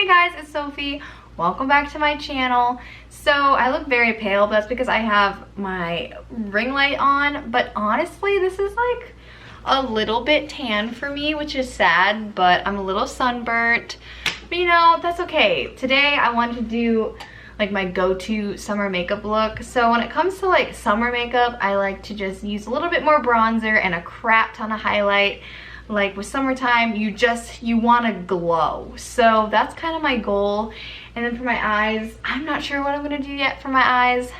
Hey guys, it's Sophie. Welcome back to my channel. So I look very pale, but that's because I have my ring light on. But honestly, this is like a little bit tan for me, which is sad, but I'm a little sunburnt. But you know, that's okay. Today I wanted to do like my go-to summer makeup look. So when it comes to like summer makeup, I like to just use a little bit more bronzer and a crap ton of highlight. Like with summertime, you want to glow. So that's kind of my goal. And then for my eyes, I'm not sure what I'm going to do yet for my eyes.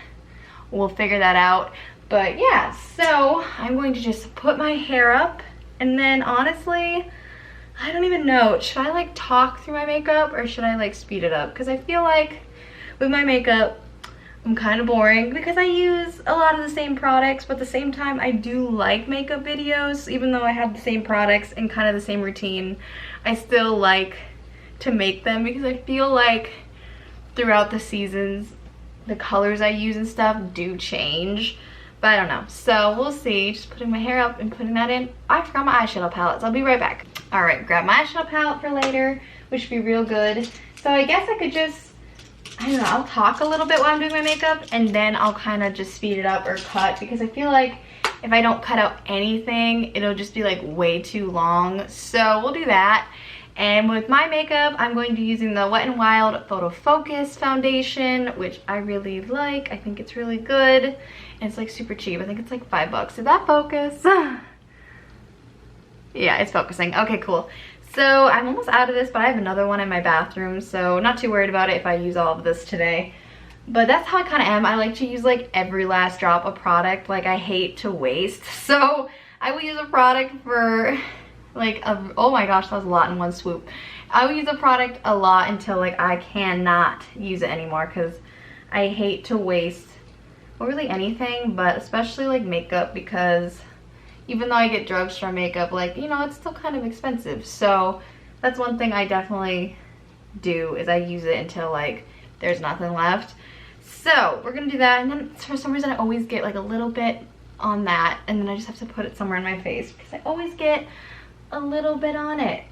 We'll figure that out. But yeah, so I'm going to just put my hair up. And then honestly, I don't even know. Should I like talk through my makeup or should I like speed it up? Because I feel like with my makeup, I'm kind of boring because I use a lot of the same products, but at the same time I do like makeup videos. Even though I have the same products and kind of the same routine, I still like to make them because I feel like throughout the seasons the colors I use and stuff do change. But I don't know, so we'll see. Just putting my hair up and putting that in. I forgot my eyeshadow palette, so I'll be right back. All right, grab my eyeshadow palette for later, which should be real good. So I guess I could just, I don't know, I'll talk a little bit while I'm doing my makeup and then I'll kind of just speed it up or cut, because I feel like if I don't cut out anything, it'll just be like way too long. So we'll do that. And with my makeup, I'm going to be using the Wet n Wild Photo Focus foundation, which I really like. I think it's really good. And it's like super cheap. I think it's like $5. Did that focus? Yeah, it's focusing. Okay, cool. So I'm almost out of this, but I have another one in my bathroom, so not too worried about it if I use all of this today. But that's how I kind of am. I like to use like every last drop of product. Like I hate to waste. So I will use a product for like oh my gosh, that was a lot in one swoop. I will use a product a lot until like I cannot use it anymore, because I hate to waste, well, really anything, but especially like makeup, because even though I get drugstore makeup, like, you know, it's still kind of expensive. So that's one thing I definitely do, is I use it until like there's nothing left. So we're gonna do that, and then for some reason I always get like a little bit on that, and then I just have to put it somewhere in my face because I always get a little bit on it.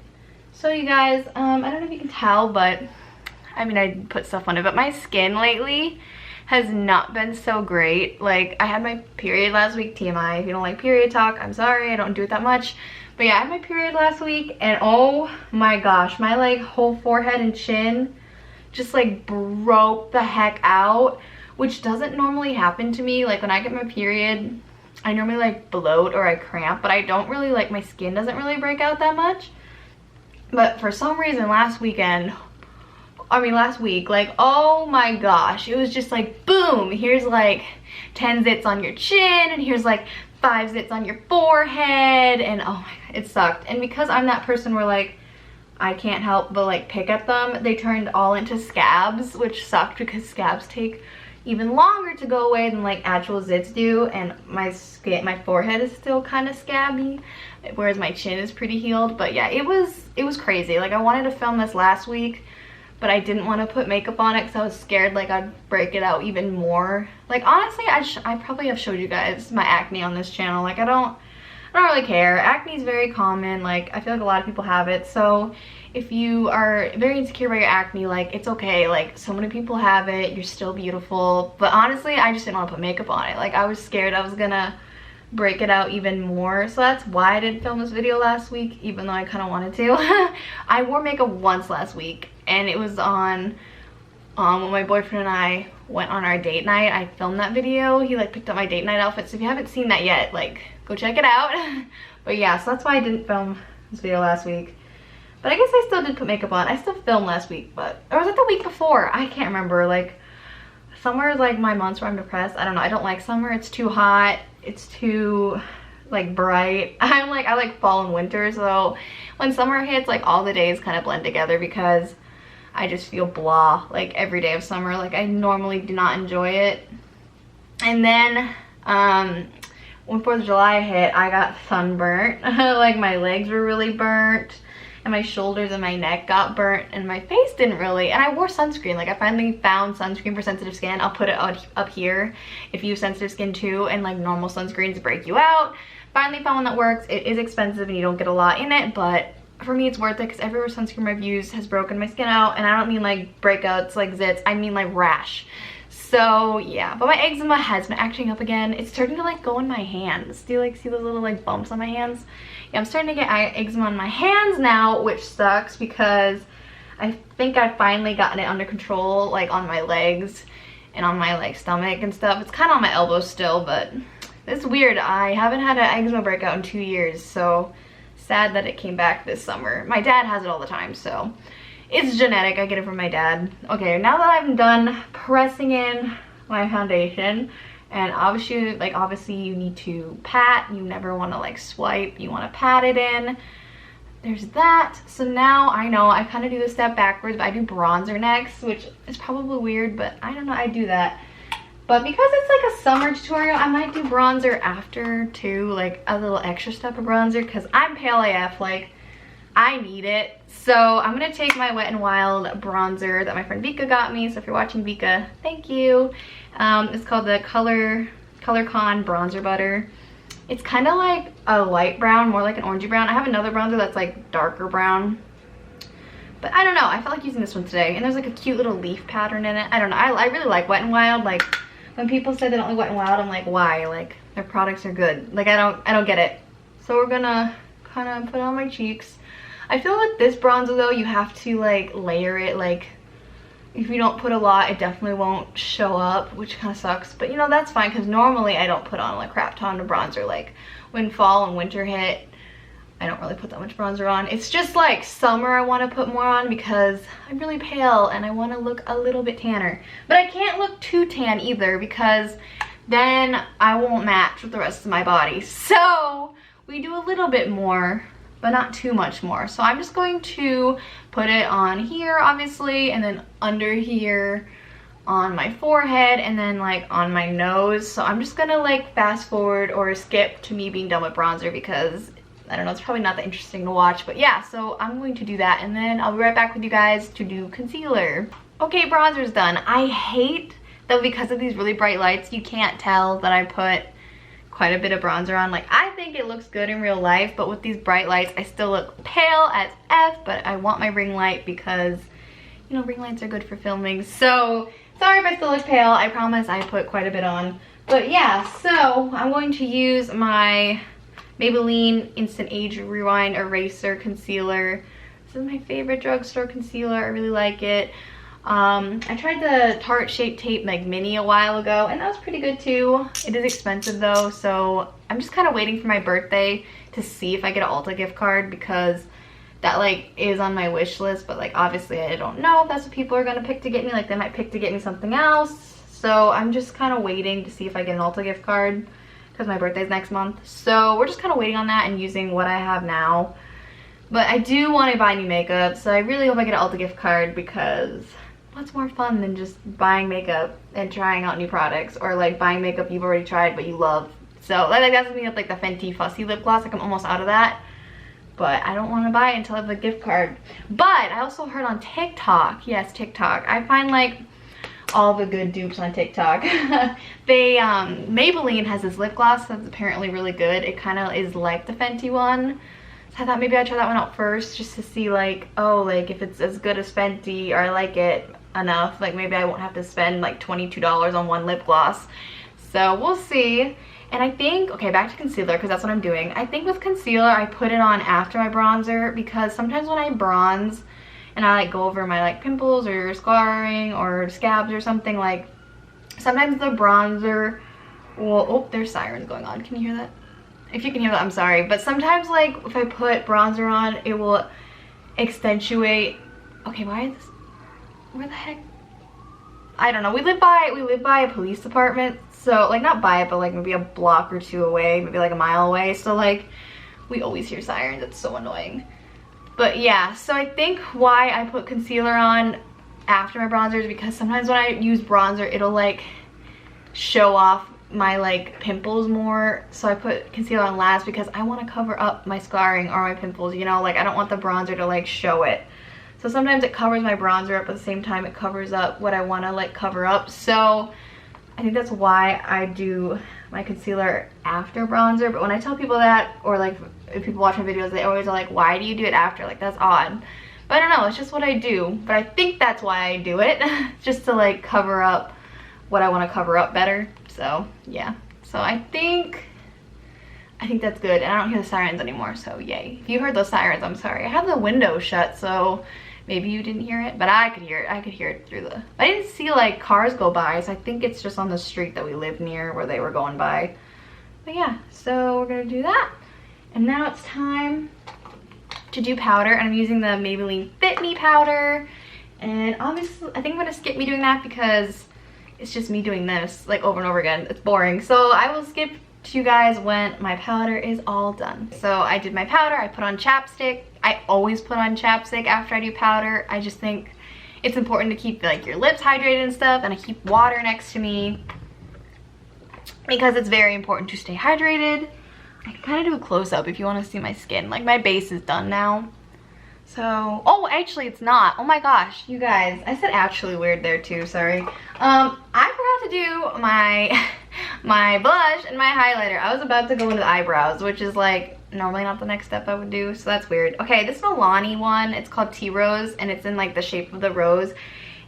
So you guys, I don't know if you can tell, but I mean, I put stuff on it, but my skin lately has not been so great. Like, I had my period last week, TMI. If you don't like period talk, I'm sorry, I don't do it that much. But yeah, I had my period last week, and oh my gosh, my like whole forehead and chin just like broke the heck out, which doesn't normally happen to me. Like when I get my period, I normally like bloat or I cramp, but I don't really, like, my skin doesn't really break out that much. But for some reason last week, like, oh my gosh, it was just like boom, here's like 10 zits on your chin, and here's like 5 zits on your forehead, and oh my god, it sucked. And because I'm that person where like I can't help but like pick at them, they turned all into scabs, which sucked because scabs take even longer to go away than like actual zits do, and my forehead is still kind of scabby, whereas my chin is pretty healed. But yeah, it was crazy. Like I wanted to film this last week, but I didn't want to put makeup on it because I was scared like I'd break it out even more. Like honestly, I probably have showed you guys my acne on this channel. Like I don't really care. Acne is very common. Like I feel like a lot of people have it. So if you are very insecure about your acne, like it's okay. Like so many people have it. You're still beautiful. But honestly, I just didn't want to put makeup on it. Like I was scared I was gonna break it out even more. So that's why I didn't film this video last week, even though I kind of wanted to. I wore makeup once last week, and it was on when my boyfriend and I went on our date night. I filmed that video. He like picked up my date night outfit. So if you haven't seen that yet, like go check it out. But yeah, so that's why I didn't film this video last week. But I guess I still did put makeup on. I still filmed last week, or was it the week before? I can't remember. Like summer is like my months where I'm depressed. I don't know, I don't like summer. It's too hot, it's too like bright. I like fall and winter. So when summer hits, like all the days kind of blend together because I just feel blah like every day of summer. Like I normally do not enjoy it. And then when 4th of July hit, I got sunburnt. Like my legs were really burnt, and my shoulders and my neck got burnt, and my face didn't really. And I wore sunscreen. Like I finally found sunscreen for sensitive skin. I'll put it up here if you have sensitive skin too, and like normal sunscreens break you out. Finally found one that works. It is expensive and you don't get a lot in it, but for me it's worth it because every sunscreen I've used has broken my skin out, and I don't mean like breakouts like zits, I mean like rash. So yeah, but my eczema has been acting up again. It's starting to like go in my hands. Do you like see those little like bumps on my hands? Yeah, I'm starting to get eczema on my hands now, which sucks because I think I've finally gotten it under control, like on my legs and on my like stomach and stuff. It's kind of on my elbows still, but it's weird. I haven't had an eczema breakout in 2 years, so sad that it came back this summer. My dad has it all the time, so it's genetic. I get it from my dad. Okay, now that I'm done pressing in my foundation, and obviously you need to pat. You never want to like swipe. You want to pat it in. There's that. So now I know I kind of do the step backwards, but I do bronzer next, which is probably weird, but I don't know, I do that. But because it's like a summer tutorial, I might do bronzer after too, like a little extra step of bronzer, because I'm pale AF, like I need it. So I'm gonna take my Wet n Wild bronzer that my friend Vika got me. So if you're watching, Vika, thank you. It's called the ColorCon Bronzer Butter. It's kind of like a light brown, more like an orangey brown. I have another bronzer that's like darker brown, but I don't know, I felt like using this one today, and there's like a cute little leaf pattern in it. I don't know, I really like Wet n Wild. Like when people say they don't like Wet n Wild, I'm like, why? Like their products are good. Like I don't get it. So we're gonna kind of put it on my cheeks. I feel like this bronzer though, you have to like layer it. Like if you don't put a lot, it definitely won't show up, which kind of sucks. But you know, that's fine, because normally I don't put on like crap ton of bronzer. Like when fall and winter hit, I don't really put that much bronzer on. It's just like summer I want to put more on because I'm really pale and I want to look a little bit tanner. But I can't look too tan either, because then I won't match with the rest of my body. So we do a little bit more, but not too much more. So I'm just going to put it on here, obviously, and then under here on my forehead, and then like on my nose. So I'm just gonna like fast forward or skip to me being done with bronzer, because I don't know, it's probably not that interesting to watch. But yeah, so I'm going to do that, and then I'll be right back with you guys to do concealer. Okay, bronzer's done. I hate that because of these really bright lights, you can't tell that I put quite a bit of bronzer on. Like I think it looks good in real life, but with these bright lights I still look pale as F. But I want my ring light because, you know, ring lights are good for filming. So sorry if I still look pale. I promise I put quite a bit on. But yeah, so I'm going to use my Maybelline Instant Age Rewind Eraser Concealer. This is my favorite drugstore concealer. I really like it. I tried the Tarte Shape Tape like mini a while ago, and that was pretty good too. It is expensive though, so I'm just kind of waiting for my birthday to see if I get an Ulta gift card, because that like is on my wish list. But like obviously I don't know if that's what people are gonna pick to get me. Like they might pick to get me something else. So I'm just kind of waiting to see if I get an Ulta gift card, because my birthday's next month. So we're just kind of waiting on that and using what I have now. But I do want to buy new makeup, so I really hope I get an Ulta gift card, because what's more fun than just buying makeup and trying out new products, or like buying makeup you've already tried but you love. So like that's me with like the Fenty Fussy Lip Gloss. Like I'm almost out of that, but I don't want to buy it until I have a gift card. But I also heard on TikTok, yes, TikTok, I find like all the good dupes on TikTok. They Maybelline has this lip gloss that's apparently really good. It kind of is like the Fenty one. So I thought maybe I'd try that one out first, just to see like, oh, like if it's as good as Fenty, or I like it enough, like maybe I won't have to spend like $22 on one lip gloss. So we'll see. And I think, okay, back to concealer, because that's what I'm doing. I think with concealer I put it on after my bronzer, because sometimes when I bronze and I like go over my like pimples or scarring or scabs or something, like sometimes the bronzer will, oh, there's sirens going on, can you hear that? If you can hear that, I'm sorry. But sometimes like if I put bronzer on, it will accentuate. Okay, why is this, where the heck, I don't know. We live by a police department, so like not by it, but like maybe a block or two away, maybe like a mile away. So like we always hear sirens. It's so annoying. But yeah, so I think why I put concealer on after my bronzer is because sometimes when I use bronzer, it'll like show off my like pimples more. So I put concealer on last because I want to cover up my scarring or my pimples, you know, like I don't want the bronzer to like show it. So sometimes it covers my bronzer up, at the same time it covers up what I want to like cover up. So I think that's why I do my concealer after bronzer. But when I tell people that, or like if people watch my videos, they always are like, why do you do it after? Like, that's odd. But I don't know, it's just what I do. But I think that's why I do it, just to like cover up what I want to cover up better. So yeah, so I think that's good. And I don't hear the sirens anymore, so yay. If you heard those sirens, I'm sorry. I have the window shut, so maybe you didn't hear it, but I could hear it. I could hear it through the... I didn't see like cars go by, so I think it's just on the street that we live near where they were going by. But yeah, so we're gonna do that. And now it's time to do powder, and I'm using the Maybelline Fit Me powder. And obviously, I think I'm gonna skip me doing that because it's just me doing this like over and over again. It's boring. So I will skip to you guys when my powder is all done. So I did my powder, I put on chapstick. I always put on chapstick after I do powder. I just think it's important to keep like your lips hydrated and stuff, and I keep water next to me because it's very important to stay hydrated. I can kind of do a close-up if you want to see my skin. Like, my base is done now. So, oh, actually it's not. Oh my gosh, you guys. I said actually weird there too, sorry. I forgot to do my my blush and my highlighter. I was about to go into the eyebrows, which is like normally not the next step I would do, so that's weird. Okay, this Milani one, it's called Tea Rose, and it's in like the shape of the rose.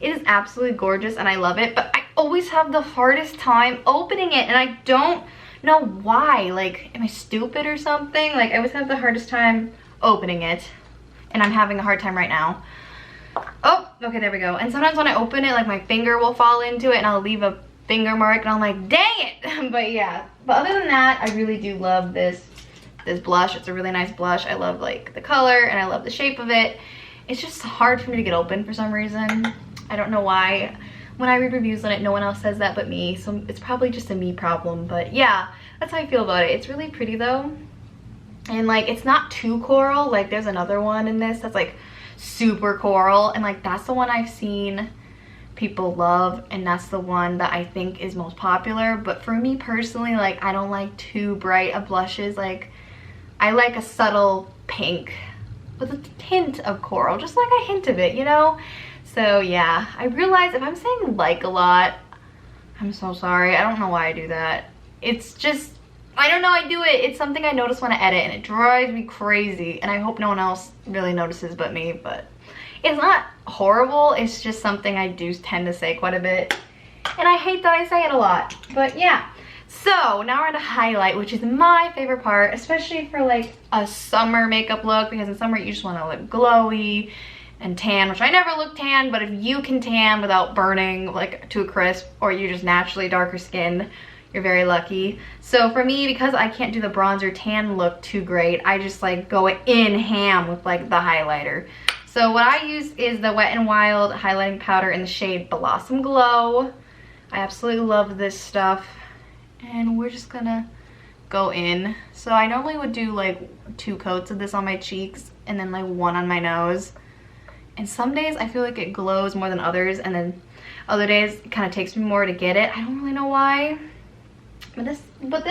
It is absolutely gorgeous and I love it, but I always have the hardest time opening it, and I don't know why. Like, am I stupid or something? Like, I always have the hardest time opening it, and I'm having a hard time right now. Oh, okay, there we go. And sometimes when I open it, like my finger will fall into it and I'll leave a finger mark, and I'm like, dang it. But yeah, but other than that, I really do love this blush. It's a really nice blush. I love like the color and I love the shape of it. It's just hard for me to get open for some reason. I don't know why. When I read reviews on it, no one else says that but me, so it's probably just a me problem. But yeah, that's how I feel about it. It's really pretty though, and like it's not too coral. Like, there's another one in this that's like super coral, and like that's the one I've seen people love, and that's the one that I think is most popular. But for me personally, like, I don't like too bright of blushes. Like, I like a subtle pink with a hint of coral, just like a hint of it, you know? So yeah, I realize if I'm saying like a lot, I'm so sorry. I don't know why I do that. It's just, I don't know, I do it. It's something I notice when I edit, and it drives me crazy, and I hope no one else really notices but me. But it's not horrible, it's just something I do tend to say quite a bit, and I hate that I say it a lot. But yeah, so now we're on to highlight, which is my favorite part, especially for like a summer makeup look, because in summer you just want to look glowy and tan, which I never look tan, but if you can tan without burning like to a crisp, or you're just naturally darker skinned, you're very lucky. So for me, because I can't do the bronzer tan look too great, I just like go in ham with like the highlighter. So what I use is the Wet n Wild highlighting powder in the shade Blossom Glow. I absolutely love this stuff, and we're just gonna go in. So I normally would do like 2 coats of this on my cheeks and then like 1 on my nose. And some days I feel like it glows more than others, and then other days it kind of takes me more to get it. I don't really know why. But this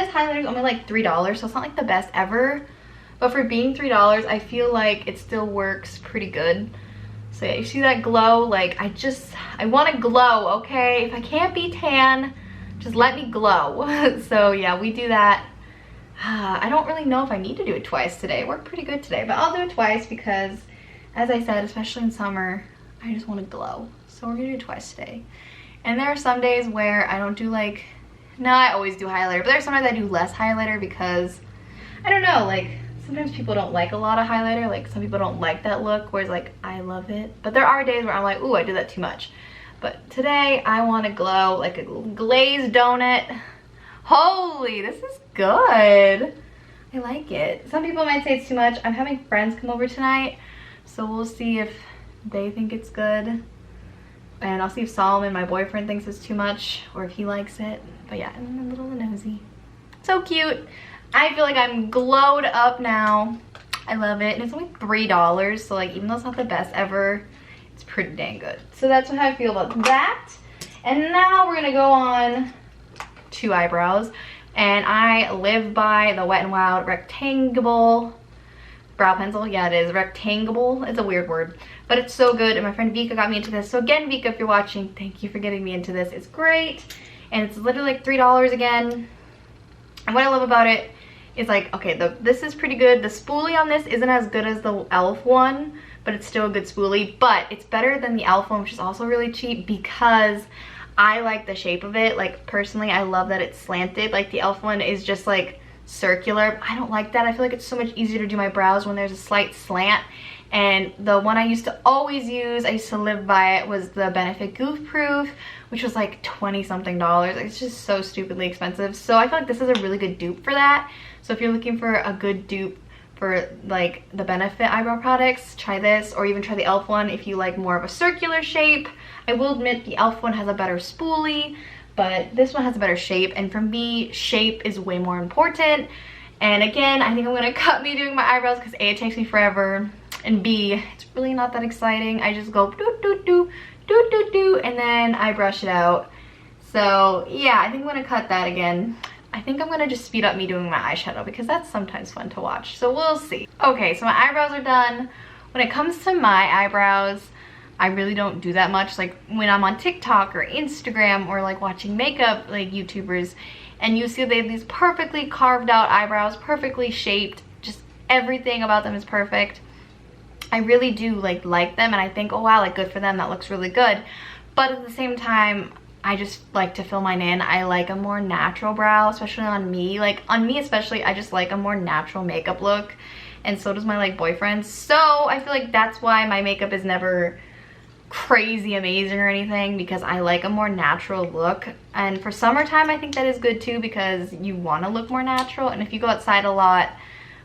highlighter is only like $3, so it's not like the best ever. But for being $3, I feel like it still works pretty good. So yeah, you see that glow? Like, I want to glow, okay? If I can't be tan, just let me glow. So yeah, we do that. I don't really know if I need to do it twice today. It worked pretty good today, but I'll do it twice because, as I said, especially in summer, I just want to glow. So we're gonna do it twice today. And there are some days where I don't do like, no, I always do highlighter, but there's sometimes I do less highlighter because, I don't know, like, sometimes people don't like a lot of highlighter. Like, some people don't like that look, whereas like I love it. But there are days where I'm like, ooh, I did that too much. But today I want to glow like a glazed donut. Holy, this is good. I like it. Some people might say it's too much. I'm having friends come over tonight, so we'll see if they think it's good. And I'll see if Solomon, my boyfriend, thinks it's too much, or if he likes it. But yeah, and then a little nosy. So cute. I feel like I'm glowed up now. I love it. And it's only $3, so like, even though it's not the best ever, it's pretty dang good. So that's how I feel about that. And now we're gonna go on to eyebrows. And I live by the Wet n Wild rectangle brow pencil. Yeah, it is rectangle. It's a weird word, but it's so good. And my friend Vika got me into this. So again, Vika, if you're watching, thank you for getting me into this. It's great. and it's literally like $3 again. And what I love about it is like, okay, this is pretty good. The spoolie on this isn't as good as the e.l.f. one, but it's still a good spoolie. But it's better than the e.l.f. one, which is also really cheap, because I like the shape of it. Like, personally, I love that it's slanted. Like, the e.l.f. one is just like circular. I don't like that. I feel like it's so much easier to do my brows when there's a slight slant. And the one I used to always use, I used to live by it, was the Benefit Goof Proof, which was like 20 something dollars. It's just so stupidly expensive. So I feel like this is a really good dupe for that. So if you're looking for a good dupe for like the Benefit eyebrow products, try this, or even try the e.l.f. one if you like more of a circular shape. I will admit the e.l.f. one has a better spoolie, but this one has a better shape, and for me, shape is way more important. And again, I think I'm gonna cut me doing my eyebrows because A, it takes me forever, and B, it's really not that exciting. I just go do do do do do do, and then I brush it out. So yeah, I think I'm gonna cut that again. I think I'm gonna just speed up me doing my eyeshadow because that's sometimes fun to watch. So we'll see. Okay, so my eyebrows are done. When it comes to my eyebrows, I really don't do that much. Like when I'm on TikTok or Instagram or like watching makeup like YouTubers, and you see they have these perfectly carved out eyebrows, perfectly shaped, just everything about them is perfect. I really do like them, and I think, oh wow, like good for them, that looks really good. But at the same time, I just like to fill mine in. I like a more natural brow, especially on me. Like on me especially, I just like a more natural makeup look, and so does my like boyfriend. So I feel like that's why my makeup is never crazy amazing or anything, because I like a more natural look. And for summertime, I think that is good too, because you want to look more natural. And if you go outside a lot,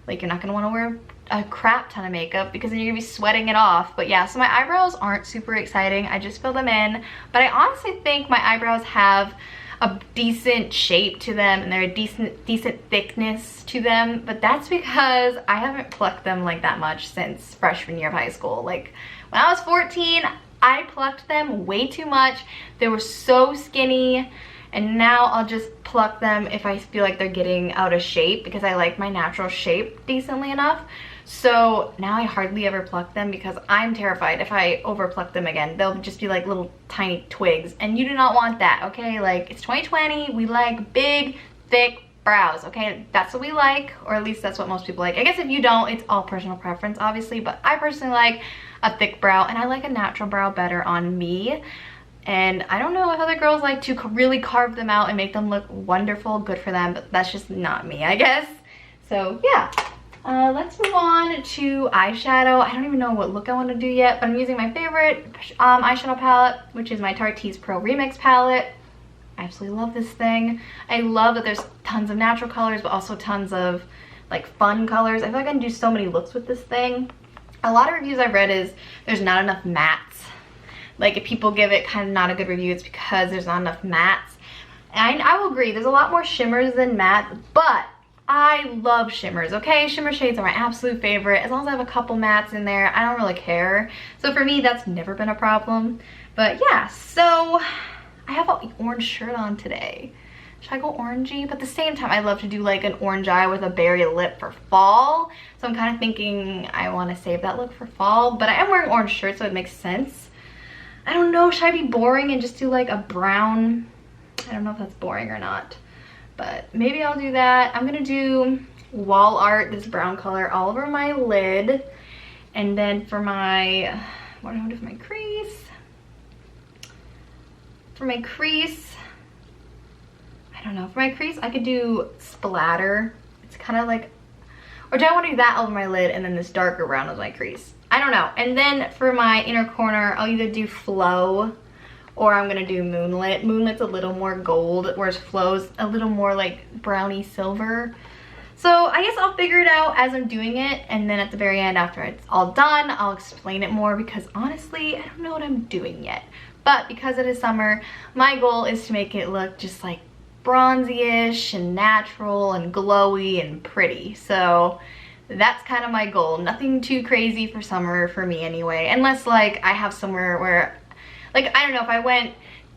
like you're not going to want to wear a crap ton of makeup because then you're gonna be sweating it off. But yeah, so my eyebrows aren't super exciting. I just fill them in, but I honestly think my eyebrows have a decent shape to them, and they're a decent thickness to them. But that's because I haven't plucked them like that much since freshman year of high school. Like when I was 14, I plucked them way too much. They were so skinny, and now I'll just pluck them if I feel like they're getting out of shape, because I like my natural shape decently enough. So now I hardly ever pluck them because I'm terrified if I over pluck them again, they'll just be like little tiny twigs, and you do not want that, okay? Like, it's 2020, we like big, thick brows, okay? That's what we like, or at least that's what most people like. I guess if you don't, it's all personal preference, obviously, but I personally like a thick brow, and I like a natural brow better on me. And I don't know if other girls like to really carve them out and make them look wonderful. Good for them, but that's just not me, I guess. So yeah. Let's move on to eyeshadow. I don't even know what look I want to do yet, but I'm using my favorite eyeshadow palette, which is my Tarte's Pro Remix palette. I absolutely love this thing. I love that there's tons of natural colors, but also tons of like fun colors. I feel like I can do so many looks with this thing. A lot of reviews I've read is there's not enough mattes. Like if people give it kind of not a good review, it's because there's not enough mattes. And I will agree, there's a lot more shimmers than matte, but I love shimmers, okay? Shimmer shades are my absolute favorite. As long as I have a couple mattes in there, I don't really care. So for me, that's never been a problem. But yeah, so I have an orange shirt on today. Should I go orangey? But at the same time, I love to do like an orange eye with a berry lip for fall. So I'm kind of thinking I want to save that look for fall. But I am wearing orange shirt, so it makes sense. I don't know, should I be boring and just do like a brown? I don't know if that's boring or not, but maybe I'll do that. I'm gonna do wall art, this brown color, all over my lid. And then for my, what do I do for my crease? For my crease, I don't know. For my crease, I could do splatter. It's kind of like, or do I want to do that over my lid and then this darker brown as my crease? I don't know. And then for my inner corner, I'll either do Flow or I'm gonna do Moonlit. Moonlit's a little more gold, whereas Flow's a little more like browny silver. So I guess I'll figure it out as I'm doing it, and then at the very end, after it's all done, I'll explain it more, because honestly, I don't know what I'm doing yet. But because it is summer, my goal is to make it look just like bronzy-ish and natural and glowy and pretty. So that's kind of my goal. Nothing too crazy for summer for me anyway, unless like I have somewhere where, like, I don't know, if I went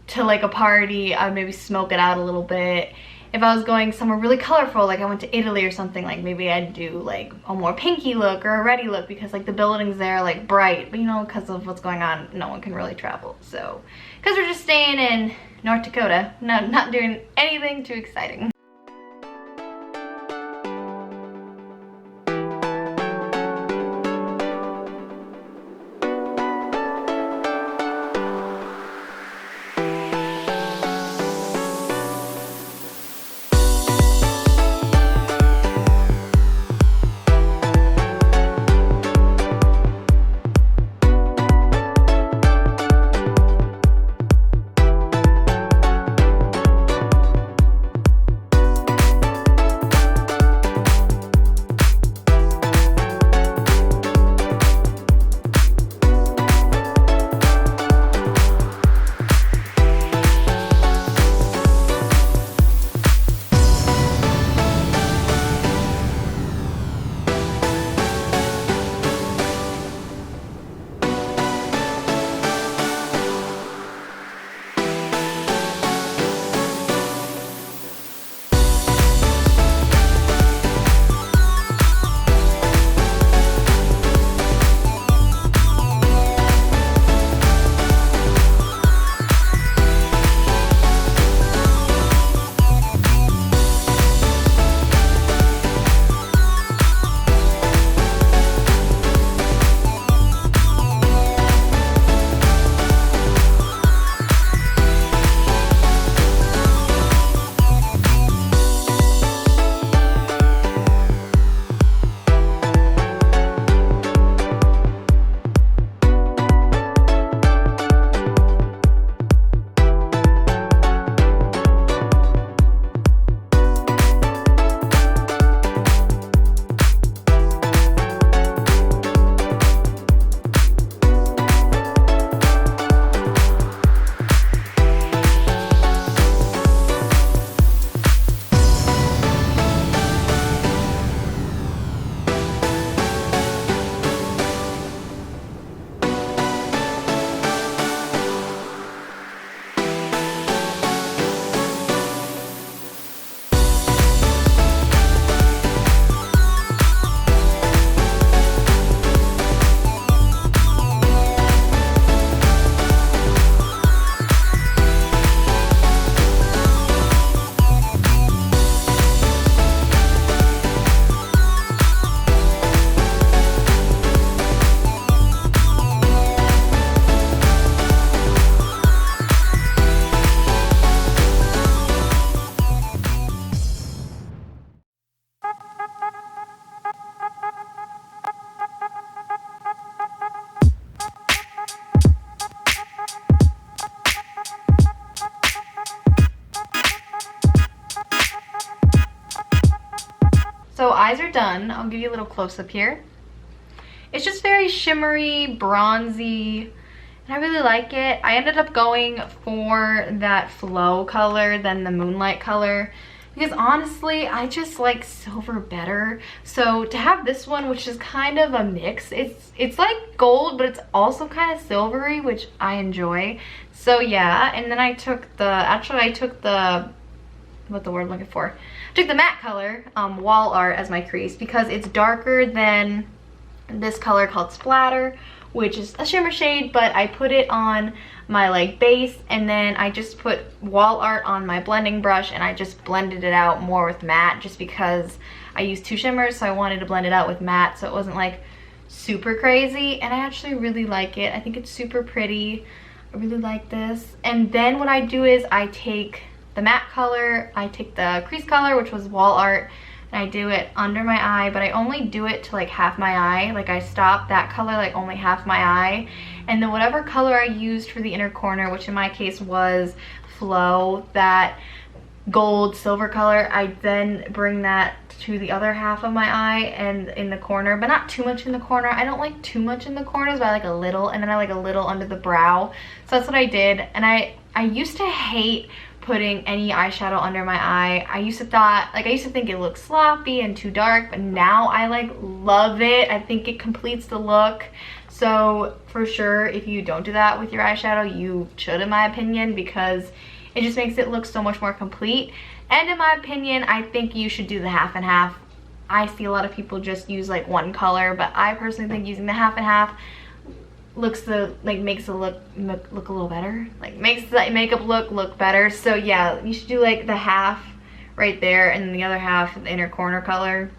to like a party, I would maybe smoke it out a little bit if I was going somewhere really colorful, like I went to Italy or something, like maybe I'd do like a more pinky look or a reddy look because like the buildings there are like bright, but you know, because of what's going on, no one can really travel. So, because we're just staying in North Dakota, not doing anything too exciting. So eyes are done. I'll give you a little close-up here. It's just very shimmery, bronzy, and I really like it. I ended up going for that flow color than the moonlight color because honestly, I just like silver better. So to have this one, which is kind of a mix, it's like gold, but it's also kind of silvery, which I enjoy. So yeah, and then I took the, what the word I'm looking for? I took the matte color, Wall Art, as my crease because it's darker than this color called Splatter, which is a shimmer shade, but I put it on my like base, and then I just put Wall Art on my blending brush, and I just blended it out more with matte just because I used two shimmers, so I wanted to blend it out with matte so it wasn't like super crazy. And I actually really like it. I think it's super pretty. I really like this. And then what I do is I take the matte color, I take the crease color, which was Wall Art, and I do it under my eye, but I only do it to like half my eye. Like I stop that color like only half my eye, and then whatever color I used for the inner corner, which in my case was Flow, that gold silver color, I then bring that to the other half of my eye and in the corner, but not too much in the corner. I don't like too much in the corners, but I like a little, and then I like a little under the brow. So that's what I did. And I used to hate putting any eyeshadow under my eye. I used to think it looked sloppy and too dark, but now I like love it. I think it completes the look. So for sure, if you don't do that with your eyeshadow, you should, in my opinion, because it just makes it look so much more complete. And in my opinion, I think you should do the half and half. I see a lot of people just use like one color, but I personally think using the half and half makes the look a little better. Like makes the makeup look better. So yeah, you should do like the half right there and then the other half the inner corner color.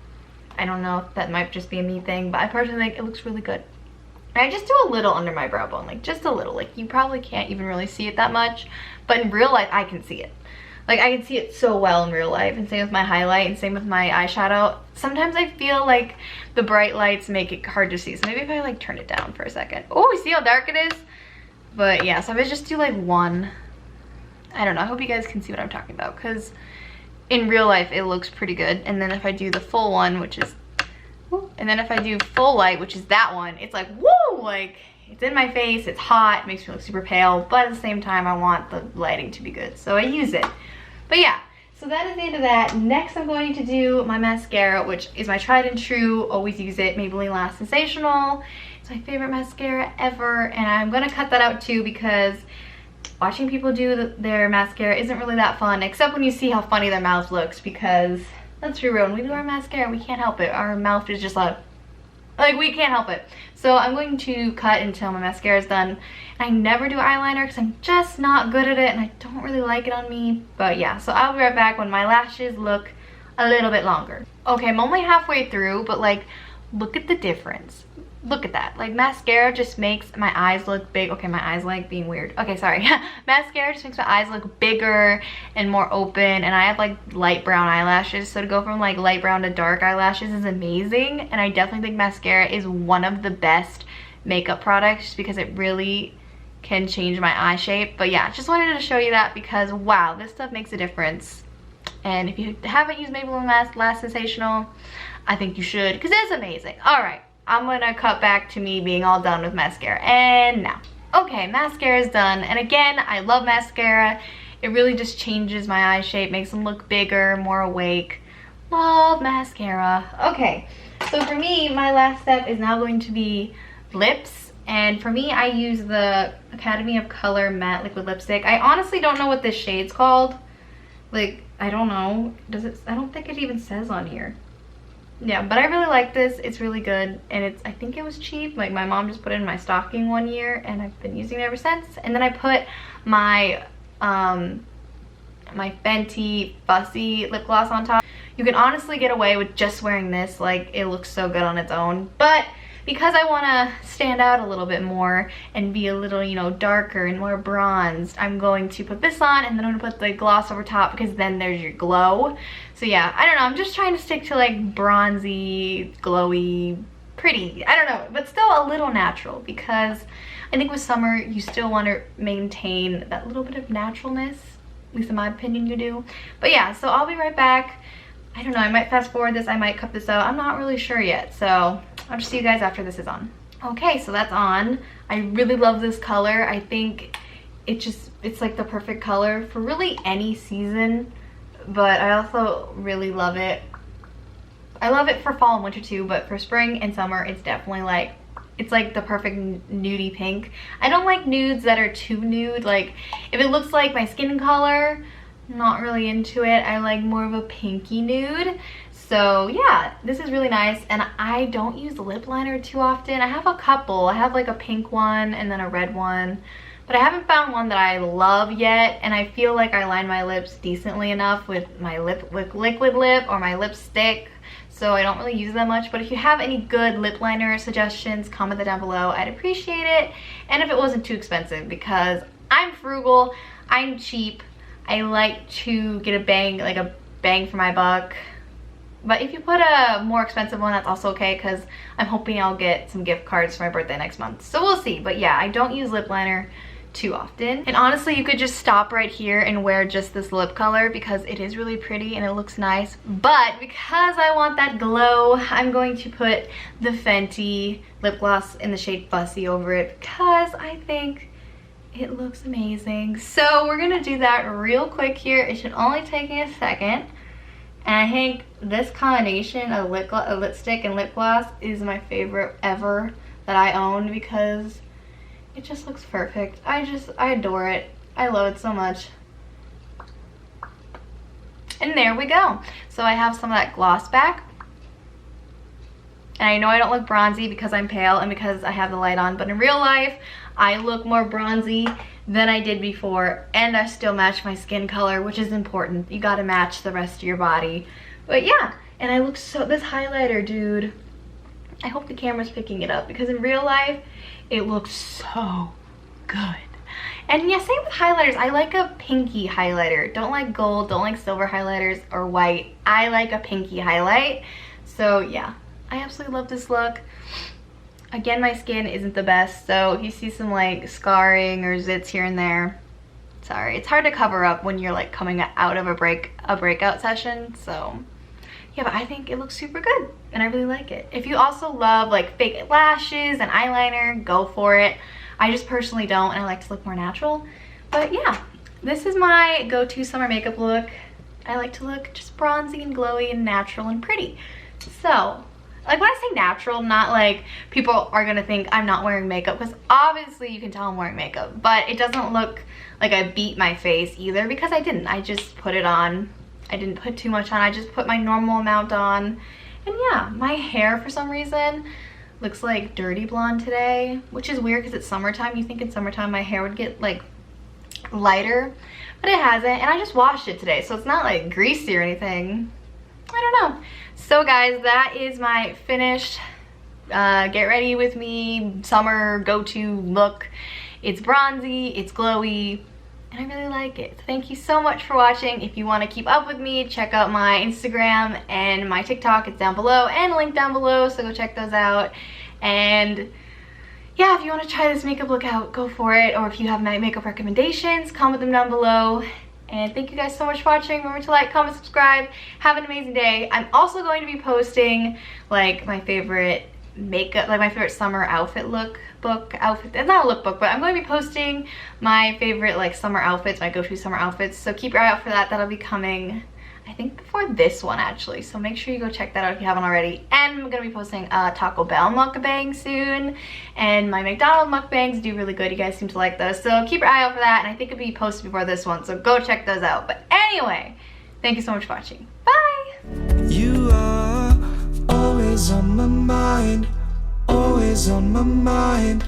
I don't know if that might just be a me thing, but I personally think it looks really good. And I just do a little under my brow bone, like just a little. Like you probably can't even really see it that much, but in real life I can see it. Like I can see it so well in real life, and same with my highlight and same with my eyeshadow. Sometimes I feel like the bright lights make it hard to see, so maybe if I like turn it down for a second. Oh, see how dark it is? But yeah, so if I just do like one, I don't know, I hope you guys can see what I'm talking about, because in real life it looks pretty good. And then if I do the full one, which is, and then if I do full light, which is that one, it's like, woo, like it's in my face, it's hot, it makes me look super pale, but at the same time I want the lighting to be good, so I use it. But yeah, so that is the end of that. Next I'm going to do my mascara, which is my tried and true, always use it, Maybelline Lash Sensational. It's my favorite mascara ever, and I'm gonna cut that out too because watching people do their mascara isn't really that fun, except when you see how funny their mouth looks, because let's be real, when we do our mascara, we can't help it. Our mouth is just like we can't help it. So I'm going to cut until my mascara is done. I never do eyeliner because I'm just not good at it and I don't really like it on me. But yeah, so I'll be right back when my lashes look a little bit longer. Okay, I'm only halfway through, but like, look at the difference. Look at that. Like, mascara just makes my eyes look big. Okay, my eyes like being weird. Okay, sorry. Mascara just makes my eyes look bigger and more open, and I have like light brown eyelashes, so to go from like light brown to dark eyelashes is amazing. And I definitely think mascara is one of the best makeup products just because it really can change my eye shape. But yeah, just wanted to show you that because wow, this stuff makes a difference. And if you haven't used Maybelline Lash Sensational, I think you should because it's amazing. All right, I'm gonna cut back to me being all done with mascara. And now, okay, mascara is done. And again, I love mascara. It really just changes my eye shape, makes them look bigger, more awake. Love mascara. Okay, so for me, my last step is now going to be lips. And for me, I use the Academy of Color Matte Liquid Lipstick. I honestly don't know what this shade's called. Like, I don't know. Does it? I don't think it even says on here. Yeah, but I really like this. It's really good, and it's, I think it was cheap. Like, my mom just put it in my stocking one year and I've been using it ever since. And then I put my my Fenty Fussy lip gloss on top. You can honestly get away with just wearing this. Like, it looks so good on its own, but because I want to stand out a little bit more and be a little, you know, darker and more bronzed, I'm going to put this on, and then I'm going to put the gloss over top because then there's your glow. So yeah, I don't know, I'm just trying to stick to like bronzy, glowy, pretty, I don't know, but still a little natural, because I think with summer you still want to maintain that little bit of naturalness, at least in my opinion you do. But yeah, so I'll be right back. I don't know, I might fast forward this, I might cut this out, I'm not really sure yet, so I'll just see you guys after this is on. Okay, so that's on. I really love this color. I think it's like the perfect color for really any season, but I also really love it. I love it for fall and winter too, but for spring and summer, it's definitely like, it's like the perfect nudie pink. I don't like nudes that are too nude. Like, if it looks like my skin color, I'm not really into it. I like more of a pinky nude. So yeah, this is really nice, and I don't use lip liner too often. I have a couple. I have like a pink one and then a red one, but I haven't found one that I love yet, and I feel like I line my lips decently enough with my liquid lip or my lipstick, so I don't really use that much. But if you have any good lip liner suggestions, comment that down below. I'd appreciate it, and if it wasn't too expensive, because I'm frugal, I'm cheap, I like to get a bang for my buck. But if you put a more expensive one, that's also okay, because I'm hoping I'll get some gift cards for my birthday next month. So we'll see. But yeah, I don't use lip liner too often. And honestly, you could just stop right here and wear just this lip color because it is really pretty and it looks nice. But because I want that glow, I'm going to put the Fenty lip gloss in the shade Fussy over it because I think it looks amazing. So we're gonna do that real quick here. It should only take me a second. And I think this combination of lipstick and lip gloss is my favorite ever that I own because it just looks perfect. I adore it. I love it so much. And there we go. So I have some of that gloss back. And I know I don't look bronzy because I'm pale and because I have the light on, but in real life, I look more bronzy than I did before, and I still match my skin color, which is important. You gotta match the rest of your body. But yeah, and I look so, this highlighter, dude, I hope the camera's picking it up because in real life, it looks so good. And yeah, same with highlighters. I like a pinky highlighter. Don't like gold, don't like silver highlighters or white. I like a pinky highlight. So yeah, I absolutely love this look. Again, my skin isn't the best, so if you see some like scarring or zits here and there, sorry. It's hard to cover up when you're like coming out of a breakout session, so yeah, but I think it looks super good and I really like it. If you also love like fake lashes and eyeliner, go for it. I just personally don't, and I like to look more natural. But yeah, this is my go-to summer makeup look. I like to look just bronzy and glowy and natural and pretty. So, like when I say natural, not like people are gonna think I'm not wearing makeup, because obviously you can tell I'm wearing makeup, but it doesn't look like I beat my face either because I didn't. I just put it on. I didn't put too much on. I just put my normal amount on. And yeah, my hair for some reason looks like dirty blonde today, which is weird because it's summertime. You think in summertime my hair would get like lighter, but it hasn't. And I just washed it today, so it's not like greasy or anything. I don't know. So guys, that is my finished get ready with me summer go-to look. It's bronzy, it's glowy, and I really like it. So thank you so much for watching. If you want to keep up with me, check out my Instagram and my TikTok. It's down below and linked down below, so go check those out. And yeah, if you want to try this makeup look out, go for it. Or if you have my makeup recommendations, comment them down below. And thank you guys so much for watching. Remember to like, comment, subscribe. Have an amazing day. I'm also going to be posting like my favorite makeup, like my favorite summer outfit lookbook outfit. It's not a lookbook, but I'm going to be posting my favorite like summer outfits, my go-to summer outfits. So keep your eye out for that. That'll be coming, I think, before this one actually. So make sure you go check that out if you haven't already. And I'm gonna be posting a Taco Bell mukbang soon. And my McDonald's mukbangs do really good. You guys seem to like those. So keep your eye out for that. And I think it'll be posted before this one. So go check those out. But anyway, thank you so much for watching. Bye! You are always on my mind. Always on my mind.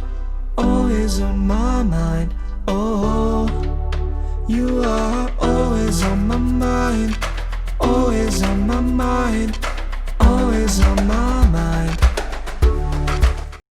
Always on my mind. Oh, you are always on my mind. Always on my mind, always on my